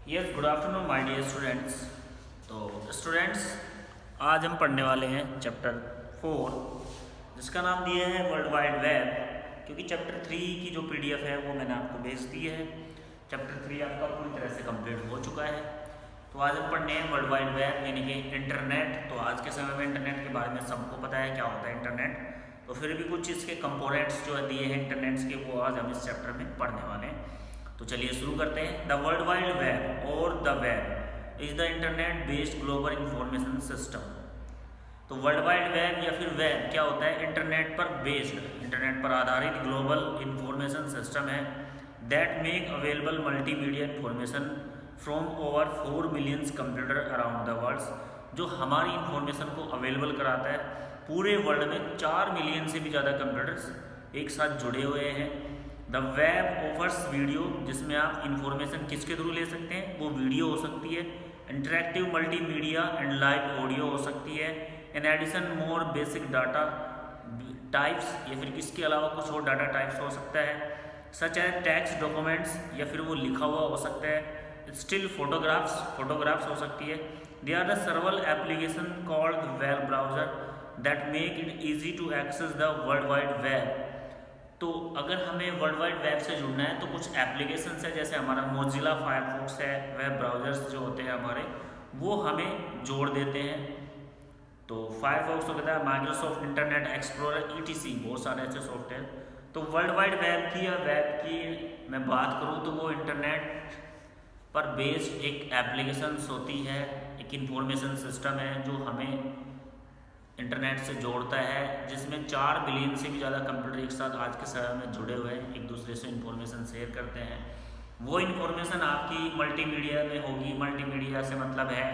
Yes, good afternoon my dear students. तो students, आज हम पढ़ने वाले हैं चैप्टर 4 जिसका नाम दिया है वर्ल्ड वाइड वेब। क्योंकि चैप्टर 3 की जो पीडीएफ है वो मैंने आपको भेज दी है। चैप्टर 3 आपका पूरी तरह से कंप्लीट हो चुका है। तो आज हम पढ़ने हैं वर्ल्ड वाइड वेब यानी कि इंटरनेट। तो आज के समय में इंटरनेट के बारे में सबको पता है क्या होता है इंटरनेट। तो फिर भी कुछ इसके कंपोनेंट्स जो दिए हैं इंटरनेट्स के वो आज हम इस चैप्टर में पढ़ने वाले हैं। तो चलिए शुरू करते हैं। द वर्ल्ड वाइड वेब और the web is the internet based global information system. तो वर्ल्ड वाइड वेब या फिर वेब क्या होता है? इंटरनेट पर बेस्ड, इंटरनेट पर आधारित ग्लोबल इंफॉर्मेशन सिस्टम है that make available multimedia information from over 4 millions computer around the world. जो हमारी इंफॉर्मेशन को अवेलेबल कराता है, पूरे वर्ल्ड में 4 मिलियन से भी ज़्यादा कंप्यूटर्स एक साथ जुड़े हुए हैं। द वेब ऑफर्स वीडियो, जिसमें आप इंफॉर्मेशन किसके थ्रू ले सकते हैं? वो वीडियो हो सकती है, interactive multimedia and live audio हो सकती है। In addition more basic data types, या फिर इसके अलावा कुछ और डाटा टाइप्स हो सकता है, सच एज टेक्स्ट डॉक्यूमेंट्स, या फिर वो लिखा हुआ हो सकता है। स्टिल फोटोग्राफ्स हो सकती है। They are the several application called web browser that make it easy to access the world wide web. तो अगर हमें वर्ल्ड वाइड वेब से जुड़ना है तो कुछ एप्लीकेशंस है, जैसे हमारा मोजिला फायरफॉक्स है, वेब ब्राउजर्स जो होते हैं हमारे, वो हमें जोड़ देते हैं। तो फायरफॉक्स होता है, माइक्रोसॉफ्ट इंटरनेट एक्सप्लोरर, ईटीसी, बहुत सारे ऐसे सॉफ्टवेयर। तो वर्ल्ड वाइड वेब की या वेब की मैं बात करूँ तो वो इंटरनेट पर बेस्ड एक एप्लीकेशंस होती है, एक इंफॉर्मेशन सिस्टम है जो हमें इंटरनेट से जोड़ता है, जिसमें 4 बिलियन से भी ज़्यादा कंप्यूटर एक साथ आज के समय में जुड़े हुए हैं, एक दूसरे से इंफॉर्मेशन शेयर करते हैं। वो इंफॉर्मेशन आपकी मल्टीमीडिया में होगी। मल्टीमीडिया से मतलब है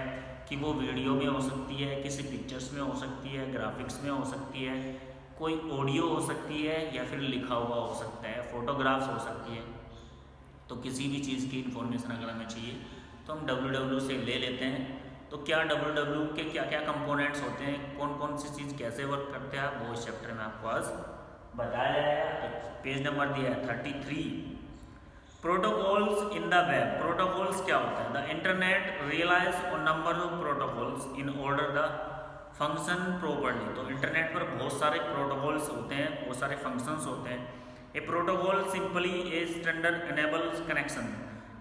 कि वो वीडियो में हो सकती है, किसी पिक्चर्स में हो सकती है, ग्राफिक्स में हो सकती है, कोई ऑडियो हो सकती है, या फिर लिखा हुआ हो सकता है, फोटोग्राफ्स हो सकती है। तो किसी भी चीज़ की इंफॉर्मेशन अगर हमें चाहिए तो हम www से ले लेते हैं। तो क्या www के क्या क्या कंपोनेंट्स होते हैं, कौन कौन सी चीज़ कैसे वर्क करते हैं, वो इस चैप्टर में आपको आज बताया जाएगा। तो पेज नंबर दिया है 33, protocols in the web. Protocols क्या होता है? The internet realise on number of protocols in order the function properly. तो इंटरनेट पर बहुत सारे प्रोटोकॉल्स होते हैं, बहुत सारे फंक्शंस होते हैं। A protocol simply a standard enables connection.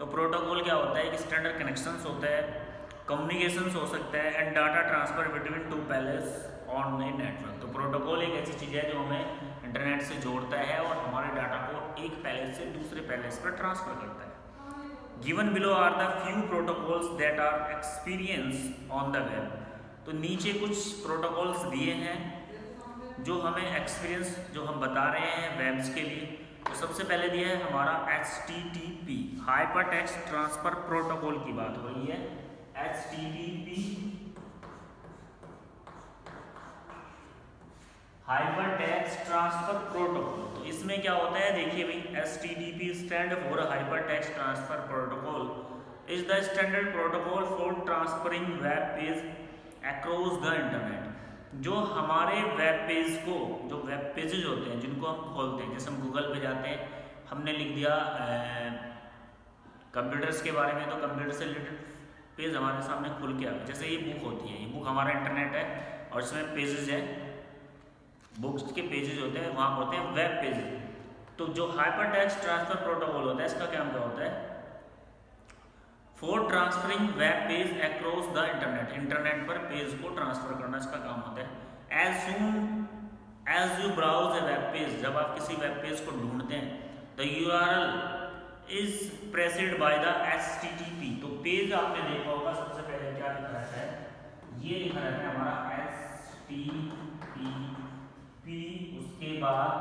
तो प्रोटोकॉल क्या होता है? एक स्टैंडर्ड कनेक्शंस होता है, कम्युनिकेशंस हो सकता है, and data transfer between two palace on a network. तो प्रोटोकॉल एक ऐसी चीज़ है जो हमें इंटरनेट से जोड़ता है और हमारे डाटा को एक पैलेस से दूसरे पैलेस पर ट्रांसफर करता है। Given below are the few protocols that are experience on the web. तो नीचे कुछ प्रोटोकॉल्स दिए हैं जो हमें एक्सपीरियंस जो हम बता रहे हैं वेब्स के लिए। तो सबसे पहले दिया है हमारा HTTP, hyper text transfer protocol की बात हो रही है। HTTP hyper text transfer protocol. तो इसमें क्या होता है? देखिए भाई, HTTP stand for hyper text transfer protocol is the standard protocol for transferring web page across the internet. जो हमारे वेब पेज को, जो वेब पेजेज होते हैं जिनको हम खोलते हैं, जैसे हम गूगल पे जाते हैं, हमने लिख दिया कंप्यूटर्स के बारे में, तो कंप्यूटर से रिलेटेड पेज हमारे सामने खुल के आ गया। जैसे ये बुक होती है, ये बुक हमारा इंटरनेट है और इसमें पेजेस है, बुक्स के पेजेज होते हैं, वहाँ होते हैं वेब पेजेज। तो जो हाइपर टेक्स्ट ट्रांसफर प्रोटोकॉल होता है, इसका काम क्या होता है? For transferring web page across the internet. Internet पर पेज को ट्रांसफर करना इसका काम होता है। As soon as you browse a web page, जब आप किसी वेब पेज को ढूंढते हैं, the URL is pressed by the HTTP। तो पेज आपने देखा होगा, सबसे पहले क्या लिखा रहता है? ये लिखा रहता है हमारा HTTP, उसके बाद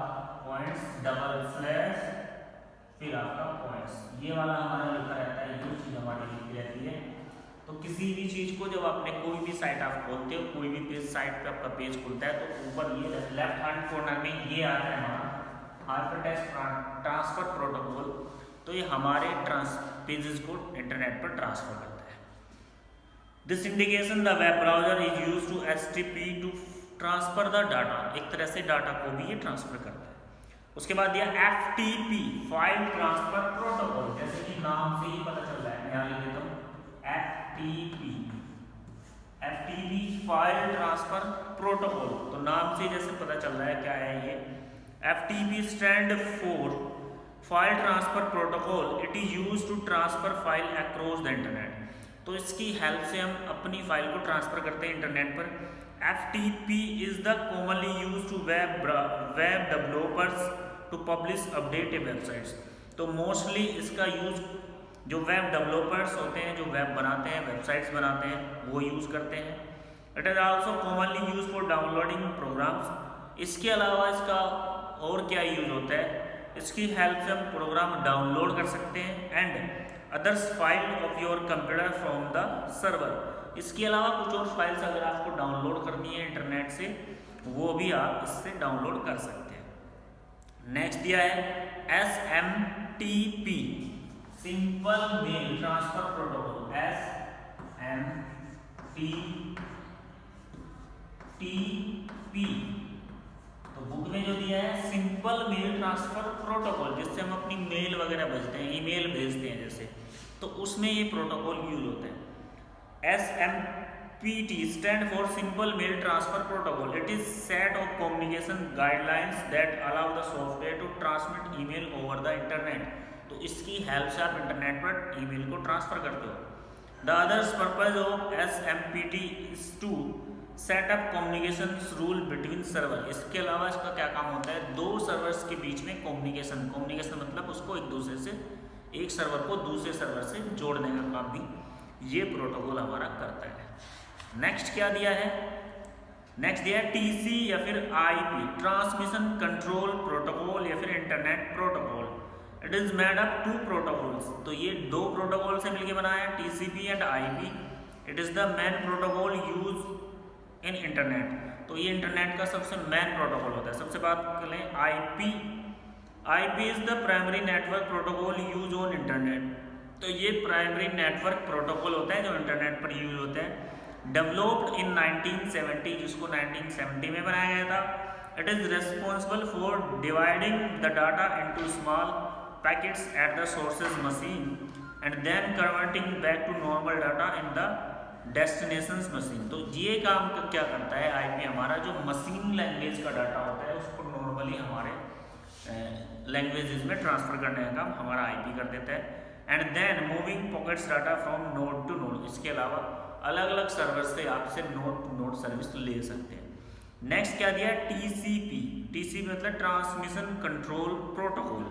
पॉइंट्स, डबल स्लैश, फिर आपका पॉइंट्स, ये वाला हमारा लिखा रहता है, ये चीज़ हमारी लिखी रहती है। तो किसी भी चीज़ को जब आपने कोई भी साइट आप खोलते हो, कोई भी पेज साइट पे आपका पेज खुलता है, तो ऊपर ये लेफ्ट हैंड कॉर्नर में ये आता है हमारा हाइपर टेक्स्ट ट्रांसफर प्रोटोकॉल। तो ये हमारे पेजेस को इंटरनेट पर ट्रांसफर करता है। This indication the web browser is use to HTTP to transfer the data. एक तरह से डाटा को भी ये ट्रांसफर करता है। उसके बाद दिया FTP, फाइल ट्रांसफर प्रोटोकॉल। जैसे कि नाम से ही पता चल रहा है, मैं यहाँ लिख देता हूँ ट्रांसफर प्रोटोकॉल। तो नाम से जैसे पता चल रहा है क्या है ये, FTP stand for file transfer protocol. It is use to transfer file across the internet. तो इसकी हेल्प से हम अपनी फाइल को ट्रांसफर करते हैं इंटरनेट पर। FTP is the commonly use to web developers to publish updated websites. तो मोस्टली इसका यूज जो वेब डेवलपर्स होते हैं, जो वेब बनाते हैं, वेबसाइट्स बनाते हैं, वो यूज़ करते हैं। It is also commonly use for downloading programs. इसके अलावा इसका और क्या यूज होता है, इसकी हेल्प से हम प्रोग्राम डाउनलोड कर सकते हैं and others file of your computer from the server. इसके अलावा कुछ और फाइल्स अगर आपको डाउनलोड करनी है इंटरनेट से, वो भी आप इससे डाउनलोड कर सकते हैं। नेक्स्ट दिया है SMTP, simple mail transfer protocol. SMTP तो बुक में जो दिया है सिंपल मेल ट्रांसफर प्रोटोकॉल, जिससे हम अपनी मेल वगैरह भेजते हैं, ईमेल भेजते हैं जैसे, तो उसमें ये प्रोटोकॉल यूज होता है। SMPT stand for simple mail transfer protocol. It is set of communication guidelines that allow the software to transmit email over the internet. तो इसकी हेल्प से आप इंटरनेट पर ईमेल को ट्रांसफर करते हो। The others purpose of SMPT is to set up communication rule between server. इसके अलावा इसका क्या काम होता है, दो सर्वर्स के बीच में कम्युनिकेशन मतलब उसको एक दूसरे से, एक सर्वर को दूसरे सर्वर से जोड़ने का काम भी ये प्रोटोकॉल हमारा करता है। नेक्स्ट क्या दिया है, नेक्स्ट दिया है TC या फिर IP, ट्रांसमिशन कंट्रोल प्रोटोकॉल या फिर internet protocol. It is made up to protocols. तो ये दो प्रोटोकॉल से मिलकर बनाया है, TCP and IP। It is the main protocol use in internet. तो ये इंटरनेट का सबसे मेन प्रोटोकॉल होता है। सबसे बात करें IP is the primary network protocol use on internet. तो ये प्राइमरी नेटवर्क प्रोटोकॉल होता है जो इंटरनेट पर यूज होता है। डेवलप्ड इन 1970, जिसको 1970 में बनाया गया था। It is responsible for dividing the data into small packets at the sources machine and then converting back to normal data in the destinations machine. तो ये काम क्या करता है, IP हमारा जो मशीन लैंग्वेज का डाटा होता है उसको नॉर्मली हमारे लैंग्वेजेस में ट्रांसफर करने का काम हमारा IP कर देता है। And then moving packets data from node to node. इसके अलावा अलग अलग सर्वर से आपसे नोड टू नोड सर्विस ले सकते हैं। नेक्स्ट क्या दिया है, TCP मतलब ट्रांसमिशन कंट्रोल प्रोटोकॉल।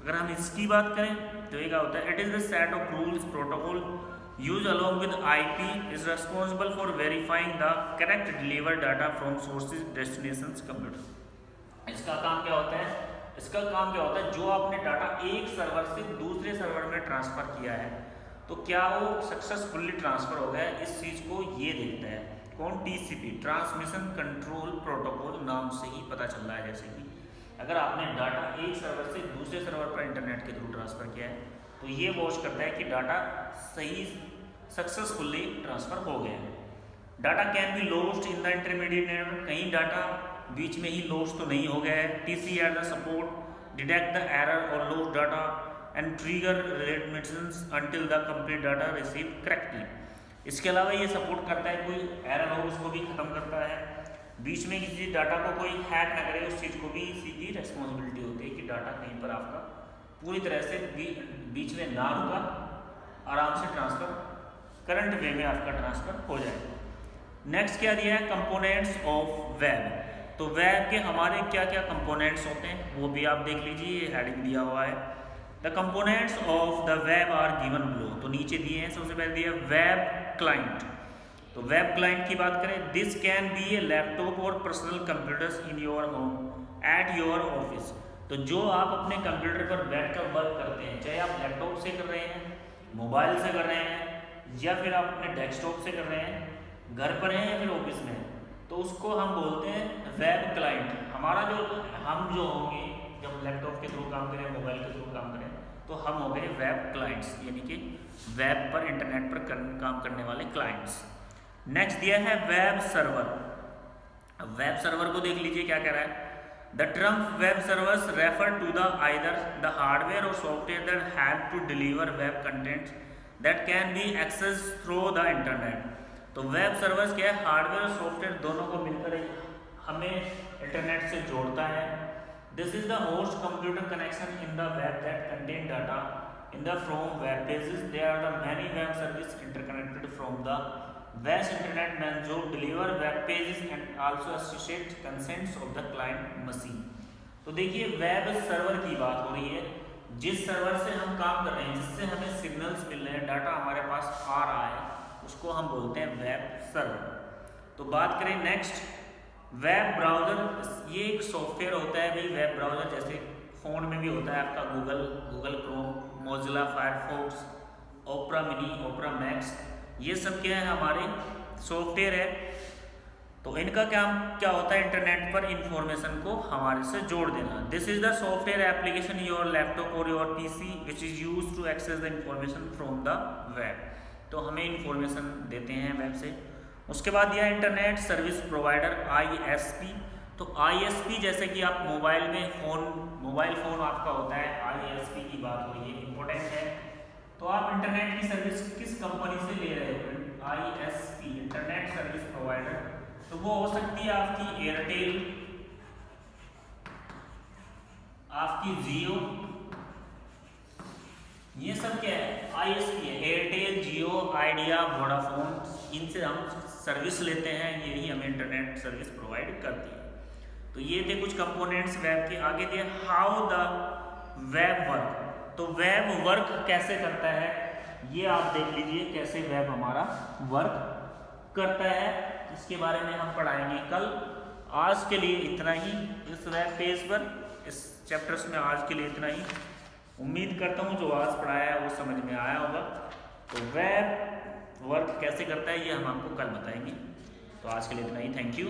अगर हम इसकी बात करें तो ये क्या होता है, it is the set of rules protocol use along with IP is responsible for verifying the correct delivered data from sources destinations computer. इसका काम क्या होता है, जो आपने डाटा एक सर्वर से दूसरे सर्वर में ट्रांसफर किया है तो क्या वो सक्सेसफुली ट्रांसफर हो गया है, इस चीज को ये देखता है कौन, TCP ट्रांसमिशन कंट्रोल प्रोटोकॉल। नाम से ही पता चल रहा है जैसे कि अगर आपने डाटा एक सर्वर से दूसरे सर्वर पर इंटरनेट के थ्रू ट्रांसफर किया है तो ये वॉच करता है कि डाटा सही सक्सेसफुली ट्रांसफर हो गया है। Data can be lost in the intermediate network. कहीं डाटा बीच में ही लॉस्ट तो नहीं हो गया है। TC at the support detect the error और lost data and trigger retransmissions until the complete data receive correctly. इसके अलावा ये सपोर्ट करता है कोई एरर हो उसको भी खत्म करता है, बीच में किसी डाटा को कोई हैक ना करे, उस चीज़ को भी इसी की रेस्पॉन्सिबिलिटी होती है कि डाटा कहीं पर आपका पूरी तरह से बीच में ना रुका, आराम से ट्रांसफर करंट वे में आपका ट्रांसफर हो जाए। नेक्स्ट क्या दिया है, कंपोनेंट्स ऑफ वेब। तो वेब के हमारे क्या क्या कंपोनेंट्स होते हैं वो भी आप देख लीजिए, ये हेडिंग दिया हुआ है। The components of the web are given below. तो नीचे दिए हैं, सबसे पहले दिया वेब क्लाइंट। तो वेब क्लाइंट की बात करें, this can be a laptop और personal computers in your home at your office. तो जो आप अपने कंप्यूटर पर बैठकर वर्क करते हैं, चाहे आप लैपटॉप से कर रहे हैं, मोबाइल से कर रहे हैं, या फिर आप अपने डेस्कटॉप से कर रहे हैं, घर पर हैं या फिर ऑफिस में, तो उसको हम बोलते हैं वेब क्लाइंट। हमारा हम जो होंगे जब लैपटॉप के थ्रू काम करें, मोबाइल के थ्रू काम करें, तो हम हो गए वेब क्लाइंट्स, यानी कि वेब पर इंटरनेट पर काम करने वाले क्लाइंट्स। नेक्स्ट दिया है वेब सर्वर। अब वेब सर्वर को देख लीजिए क्या कह रहा है, the term web servers refer to the either the hardware और software that help to deliver web content that can be access through the internet. तो वेब सर्वर्स क्या है, हार्डवेयर और सॉफ्टवेयर दोनों को मिलकर हमें इंटरनेट से जोड़ता है। This is the host computer connection in the web that contain data in the from web pages. There are the many web service interconnected from the vast internet man जो deliver web pages and also associate contents of the client machine. तो देखिए web server की बात हो रही है, जिस server से हम काम कर रहे हैं, जिससे हमें सिग्नल्स मिल रहे हैं, डाटा हमारे पास आ रहा है, उसको हम बोलते हैं वेब सर्वर। तो बात करें नेक्स्ट, वेब ब्राउज़र। ये एक सॉफ्टवेयर होता है भाई, वेब ब्राउज़र जैसे फ़ोन में भी होता है आपका गूगल क्रोम, मोजिला फायरफॉक्स, ओपरा मिनी, ओपरा मैक्स, ये सब क्या है, हमारे सॉफ्टवेयर है। तो इनका क्या होता है, इंटरनेट पर इंफॉर्मेशन को हमारे से जोड़ देना। This is the software application your laptop और your PC which is use to access the information from the web. तो हमें इंफॉर्मेशन देते हैं वेब से। उसके बाद दिया इंटरनेट सर्विस प्रोवाइडर ISP। तो ISP जैसे कि आप मोबाइल फ़ोन आपका होता है, ISP की बात हो रही है, इंपॉर्टेंट है। तो आप इंटरनेट की सर्विस किस कंपनी से ले रहे हो, ISP इंटरनेट सर्विस प्रोवाइडर। तो वो हो सकती है आपकी एयरटेल, आपकी जियो, ये सब क्या है, ISP है। एयरटेल, जियो, आइडिया, वोडाफोन, इनसे हम सर्विस लेते हैं, यही हमें इंटरनेट सर्विस प्रोवाइड करती है। तो ये थे कुछ कंपोनेंट्स वेब के। आगे दिए हाउ द वेब वर्क। तो वेब वर्क कैसे करता है, ये आप देख लीजिए कैसे वेब हमारा वर्क करता है, इसके बारे में हम पढ़ाएंगे कल। आज के लिए इतना ही इस वेब पेज पर, इस चैप्टर्स में आज के लिए इतना ही। उम्मीद करता हूँ जो आज पढ़ाया है वो समझ में आया होगा। तो वेब वर्क कैसे करता है ये हम आपको कल बताएंगे। तो आज के लिए इतना ही, थैंक यू।